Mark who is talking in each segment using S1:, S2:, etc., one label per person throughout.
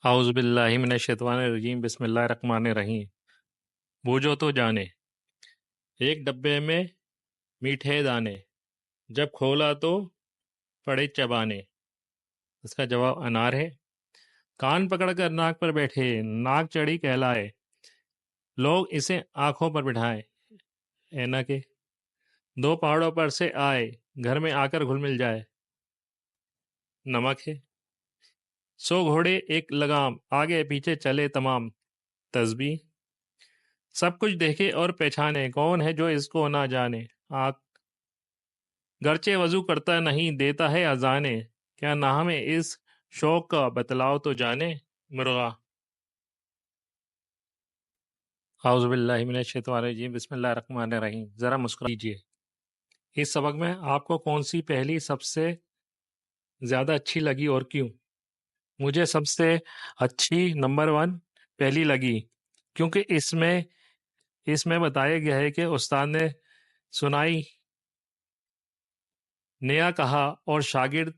S1: आउज़ बिल्लाहि मिनश्शैतानिर्रजीम बिस्मिल्लाहिर्रहमानिर्रहीम। बूझो तो जाने, एक डब्बे में मीठे दाने, जब खोला तो पड़े चबाने। इसका जवाब अनार है। कान पकड़कर नाक पर बैठे, नाक चढ़ी कहलाए, लोग इसे आंखों पर बिठाएं। ऐना के दो पहाड़ों पर से आए, घर में आकर घुल मिल जाए। नमक है। सो घोड़े एक लगाम, आगे पीछे चले तमाम। तस्बीह। सब कुछ देखे और पहचाने, कौन है जो इसको ना जाने। आँख। गरचे वजू करता नहीं, देता है अजाने, क्या नाम है इस शौक का बतलाओ तो जाने। मुर्गा। आउज़ुबिल्लाहि मिनश्शैतानिर्रजीम बिस्मिल्लाहिर्रहमानिर्रहीम। ज़रा मुस्कुरा लीजिए। इस सबक में आपको कौन सी पहली सबसे ज़्यादा अच्छी लगी और क्यों? मुझे सबसे अच्छी नंबर 1 पहली लगी, क्योंकि इसमें इसमें बताया गया है कि उस्ताद ने सुनाई नया कहा और शागिर्द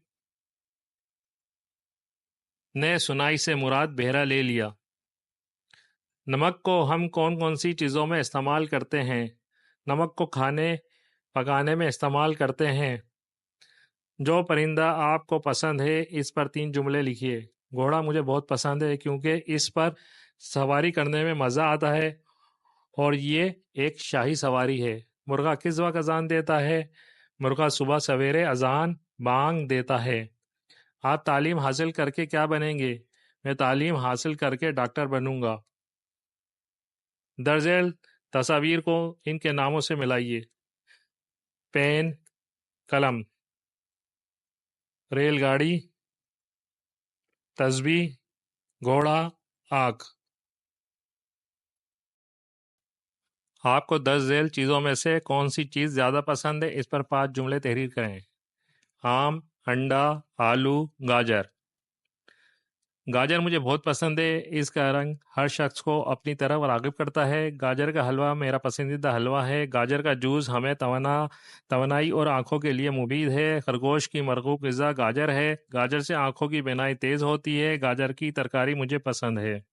S1: ने सुनाई से मुराद बहरा ले लिया। नमक को हम कौन कौन सी चीज़ों में इस्तेमाल करते हैं? नमक को खाने पकाने में इस्तेमाल करते हैं। जो परिंदा आपको पसंद है, इस पर 3 जुमले लिखिए। घोड़ा मुझे बहुत पसंद है क्योंकि इस पर सवारी करने में मज़ा आता है और ये एक शाही सवारी है। मुर्गा किस वक्त अजान देता है? मुर्गा सुबह सवेरे अजान बांग देता है। आप तालीम हासिल करके क्या बनेंगे? मैं तालीम हासिल करके डॉक्टर बनूंगा। दर्ज तस्वीर को इनके नामों से मिलाइए। पेन, कलम, रेलगाड़ी, तस्बीह, घोड़ा, आग। आपको 10 झेल चीज़ों में से कौन सी चीज़ ज़्यादा पसंद है? इस पर 5 जुमले तहरीर करें। आम, अंडा, आलू, गाजर। गाजर मुझे बहुत पसंद है, इसका रंग हर शख्स को अपनी तरफ राग़िब करता है। गाजर का हलवा मेरा पसंदीदा हलवा है। गाजर का जूस हमें तवानाई और आँखों के लिए मुफीद है। खरगोश की मरगूब ग़िज़ा गाजर है। गाजर से आँखों की बीनाई तेज़ होती है। गाजर की तरकारी मुझे पसंद है।